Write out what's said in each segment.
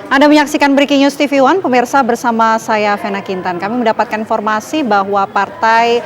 Anda menyaksikan Breaking News TV One, pemirsa, bersama saya Vena Kintan. Kami mendapatkan informasi bahwa Partai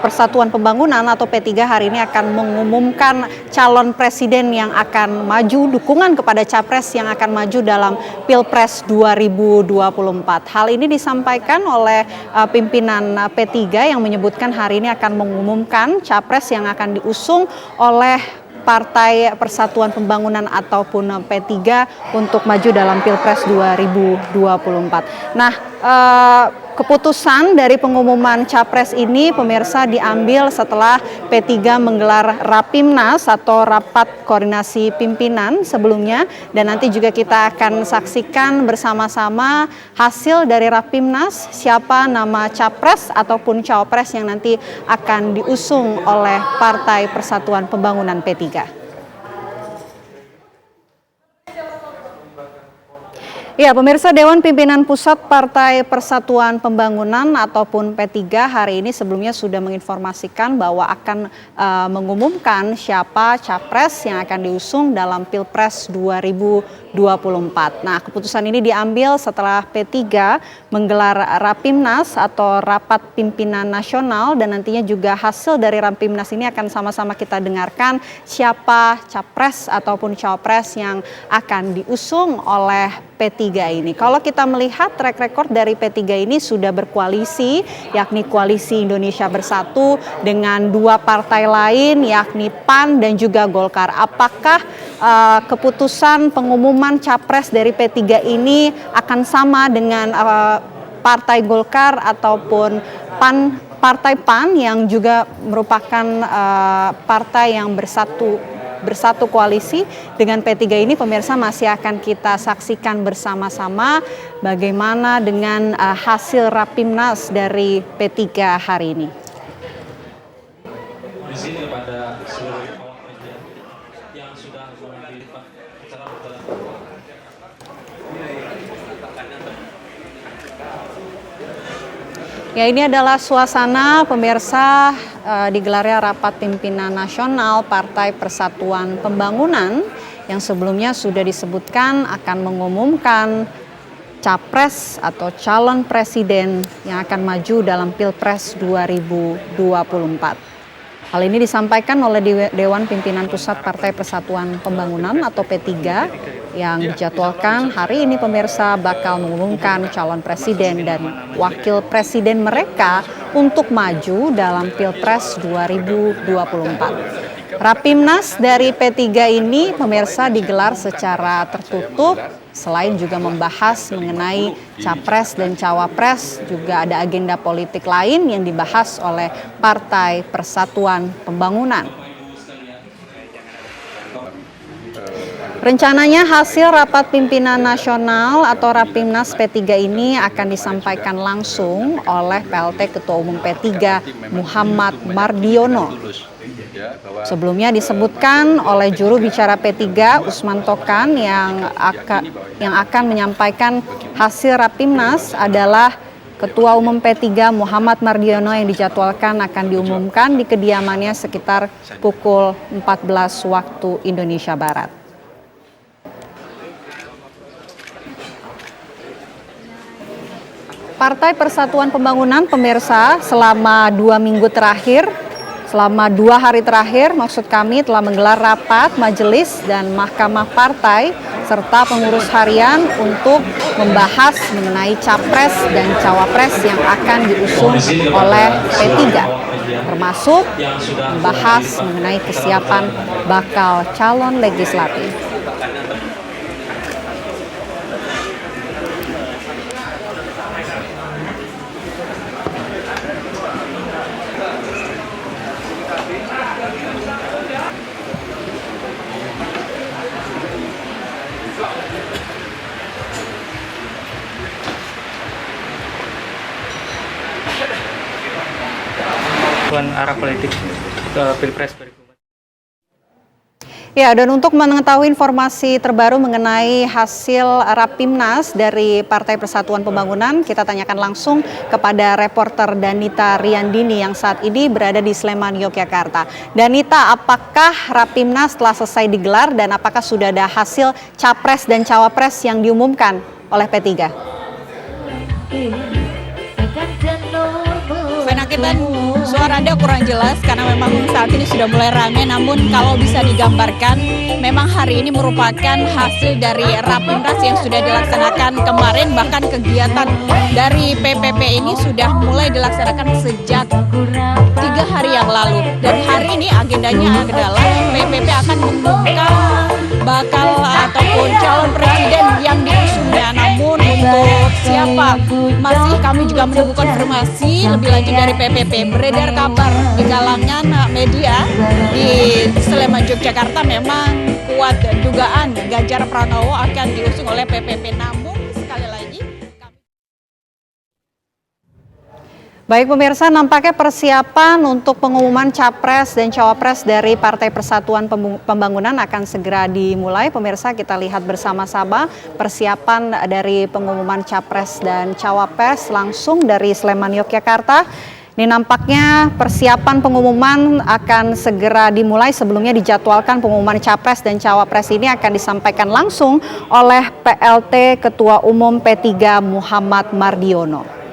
Persatuan Pembangunan atau P3 hari ini akan mengumumkan calon presiden yang akan maju, dukungan kepada capres yang akan maju dalam Pilpres 2024. Hal ini disampaikan oleh pimpinan P3 yang menyebutkan hari ini akan mengumumkan capres yang akan diusung oleh Partai Persatuan Pembangunan ataupun P3 untuk maju dalam Pilpres 2024. Nah, keputusan dari pengumuman capres ini, pemirsa, diambil setelah P3 menggelar Rapimnas atau Rapat Koordinasi Pimpinan sebelumnya, dan nanti juga kita akan saksikan bersama-sama hasil dari Rapimnas, siapa nama capres ataupun cawapres yang nanti akan diusung oleh Partai Persatuan Pembangunan P3. Ya, pemirsa, Dewan Pimpinan Pusat Partai Persatuan Pembangunan ataupun P3 hari ini sebelumnya sudah menginformasikan bahwa akan mengumumkan siapa capres yang akan diusung dalam Pilpres 2024. Nah, keputusan ini diambil setelah P3 menggelar Rapimnas atau Rapat Pimpinan Nasional, dan nantinya juga hasil dari Rapimnas ini akan sama-sama kita dengarkan siapa capres ataupun cawapres yang akan diusung oleh P3 ini. Kalau kita melihat track record dari P3 ini sudah berkoalisi, yakni Koalisi Indonesia Bersatu dengan dua partai lain, yakni PAN dan juga Golkar. Apakah keputusan pengumuman capres dari P3 ini akan sama dengan Partai Golkar ataupun PAN, Partai PAN yang juga merupakan partai yang bersatu koalisi dengan P3 ini? Pemirsa, masih akan kita saksikan bersama-sama bagaimana dengan hasil Rapimnas dari P3 hari ini. Di sini kepada seluruh awak media yang sudah menghadiri acara Ya, ini adalah suasana, pemirsa, digelarnya Rapat Pimpinan Nasional Partai Persatuan Pembangunan yang sebelumnya sudah disebutkan akan mengumumkan capres atau calon presiden yang akan maju dalam Pilpres 2024. Hal ini disampaikan oleh Dewan Pimpinan Pusat Partai Persatuan Pembangunan atau P3 yang dijadwalkan hari ini, pemirsa, bakal mengumumkan calon presiden dan wakil presiden mereka untuk maju dalam Pilpres 2024. Rapimnas dari P3 ini, pemirsa, digelar secara tertutup. Selain juga membahas mengenai capres dan cawapres, juga ada agenda politik lain yang dibahas oleh Partai Persatuan Pembangunan. Rencananya hasil Rapat Pimpinan Nasional atau Rapimnas P3 ini akan disampaikan langsung oleh PLT Ketua Umum P3 Muhammad Mardiono. Sebelumnya disebutkan oleh juru bicara P3 Usman Tokan yang akan menyampaikan hasil Rapimnas adalah Ketua Umum P3 Muhammad Mardiono yang dijadwalkan akan diumumkan di kediamannya sekitar pukul 14 waktu Indonesia Barat. Partai Persatuan Pembangunan, pemirsa, selama 2 minggu terakhir, selama 2 hari terakhir, maksud kami, telah menggelar rapat majelis dan mahkamah partai serta pengurus harian untuk membahas mengenai capres dan cawapres yang akan diusung oleh P3, termasuk membahas mengenai kesiapan bakal calon legislatif. arah politik ke Pilpres 2024. Ya, dan untuk mengetahui informasi terbaru mengenai hasil Rapimnas dari Partai Persatuan Pembangunan, kita tanyakan langsung kepada reporter Danita Riandini yang saat ini berada di Sleman, Yogyakarta. Danita, apakah Rapimnas telah selesai digelar dan apakah sudah ada hasil capres dan cawapres yang diumumkan? oleh P3. Penakitan suara Anda kurang jelas karena memang saat ini sudah mulai ramai, namun kalau bisa digambarkan memang hari ini merupakan hasil dari Rapimnas yang sudah dilaksanakan kemarin, bahkan kegiatan dari PPP ini sudah mulai dilaksanakan sejak 3 hari yang lalu, dan hari ini agendanya adalah PPP akan mengumumkan bakal ataupun calon presiden yang diusungnya. Namun untuk siapa masih kami juga menunggu konfirmasi lebih lanjut dari PPP. Beredar kabar di kalangan media di Sleman, Yogyakarta memang kuat dugaan Ganjar Pranowo akan diusung oleh PPP. Namun sekali lagi Baik pemirsa, nampaknya persiapan untuk pengumuman Capres dan Cawapres dari Partai Persatuan Pembangunan akan segera dimulai. Pemirsa, kita lihat bersama-sama persiapan dari pengumuman Capres dan Cawapres langsung dari Sleman, Yogyakarta. Ini nampaknya persiapan pengumuman akan segera dimulai. Sebelumnya dijadwalkan pengumuman Capres dan Cawapres ini akan disampaikan langsung oleh PLT Ketua Umum P3 Muhammad Mardiono.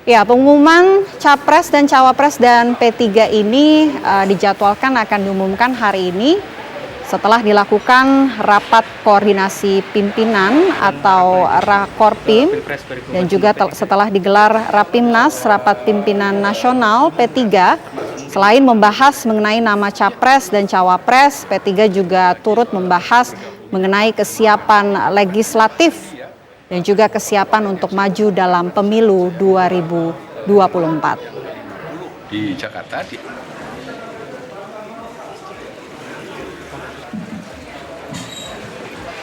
Ya, pengumuman Capres dan Cawapres dan P3 ini dijadwalkan akan diumumkan hari ini setelah dilakukan rapat koordinasi pimpinan atau Rakorpim, dan juga setelah digelar Rapimnas, rapat pimpinan nasional P3. Selain membahas mengenai nama Capres dan Cawapres, P3 juga turut membahas mengenai kesiapan legislatif dan juga kesiapan untuk maju dalam pemilu 2024. Di Jakarta,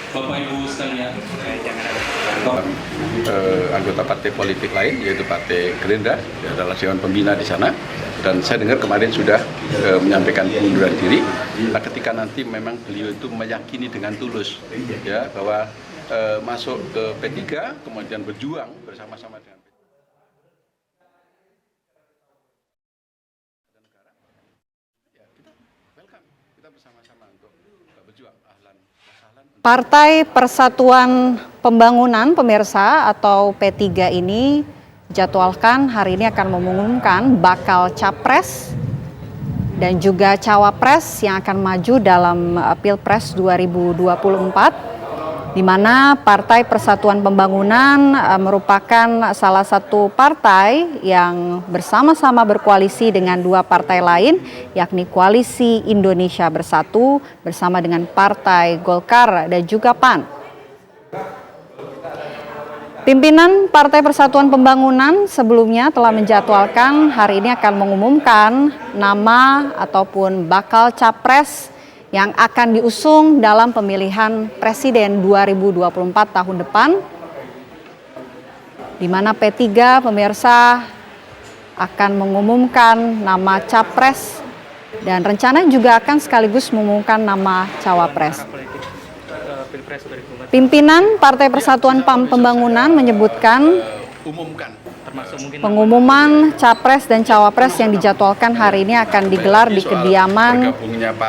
Bapak Ibu sekalian, anggota partai politik lain, yaitu Partai Gerindra, adalah Dewan Pembina di sana. Dan saya dengar kemarin sudah menyampaikan pengunduran diri. Nah, ketika nanti memang beliau itu meyakini dengan tulus, ya, bahwa masuk ke P3, kemudian berjuang bersama-sama dengan P3. Ya, kita welcome, kita bersama-sama untuk berjuang. Partai Persatuan Pembangunan, pemirsa, atau P3 ini jadwalkan hari ini akan mengumumkan bakal Capres dan juga Cawapres yang akan maju dalam Pilpres 2024. Di mana Partai Persatuan Pembangunan merupakan salah satu partai yang bersama-sama berkoalisi dengan dua partai lain, yakni Koalisi Indonesia Bersatu bersama dengan Partai Golkar dan juga PAN. Pimpinan Partai Persatuan Pembangunan sebelumnya telah menjadwalkan hari ini akan mengumumkan nama ataupun bakal Capres yang akan diusung dalam pemilihan Presiden 2024 tahun depan, di mana P3 pemirsa akan mengumumkan nama Capres dan rencana juga akan sekaligus mengumumkan nama Cawapres. Pimpinan Partai Persatuan Pembangunan menyebutkan pengumuman Capres dan Cawapres yang dijadwalkan hari ini akan digelar di kediaman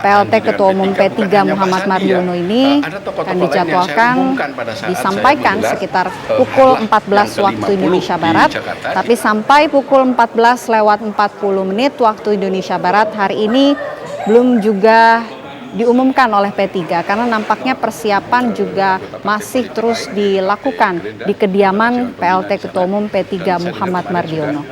PLT Ketua Umum P3 Muhammad Mardiono ini akan dijadwalkan disampaikan sekitar pukul 14 waktu Indonesia Barat, tapi sampai pukul 14:40 waktu Indonesia Barat hari ini belum juga diumumkan oleh P3 karena nampaknya persiapan juga masih terus dilakukan di kediaman PLT Ketua Umum P3 Muhammad Mardiono.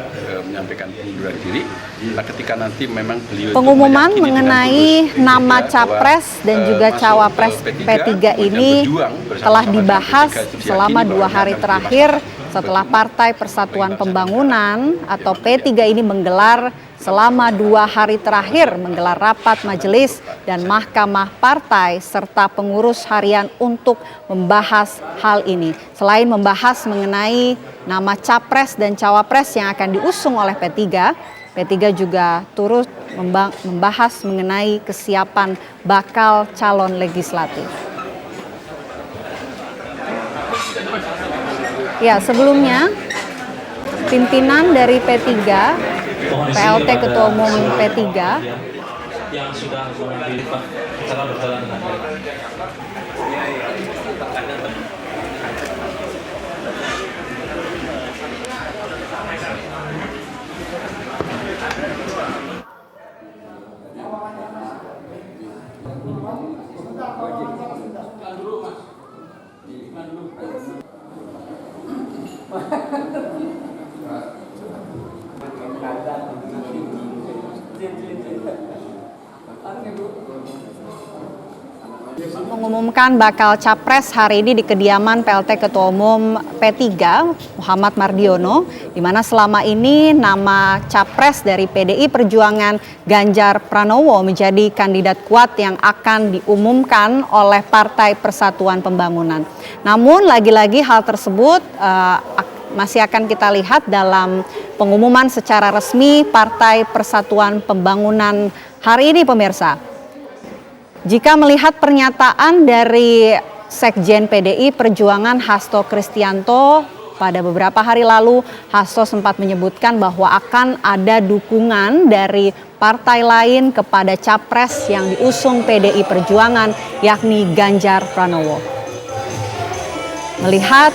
Pengumuman mengenai nama Capres dan juga Cawapres P3 ini telah dibahas selama 2 hari terakhir setelah Partai Persatuan Pembangunan atau P3 ini menggelar selama 2 hari terakhir menggelar rapat majelis dan mahkamah partai serta pengurus harian untuk membahas hal ini. Selain membahas mengenai nama Capres dan Cawapres yang akan diusung oleh P3, P3 juga turut membahas mengenai kesiapan bakal calon legislatif. Ya, sebelumnya pimpinan dari P3, PLT Ketua Umum P3 yang sudah mengambil acara berjalan dengan baik. Mengumumkan bakal capres hari ini di kediaman PLT Ketua Umum P3 Muhammad Mardiono, di mana selama ini nama capres dari PDI Perjuangan Ganjar Pranowo menjadi kandidat kuat yang akan diumumkan oleh Partai Persatuan Pembangunan. Namun lagi-lagi hal tersebut masih akan kita lihat dalam pengumuman secara resmi Partai Persatuan Pembangunan hari ini, pemirsa. Jika melihat pernyataan dari Sekjen PDI Perjuangan Hasto Kristianto pada beberapa hari lalu, Hasto sempat menyebutkan bahwa akan ada dukungan dari partai lain kepada capres yang diusung PDI Perjuangan, yakni Ganjar Pranowo. Melihat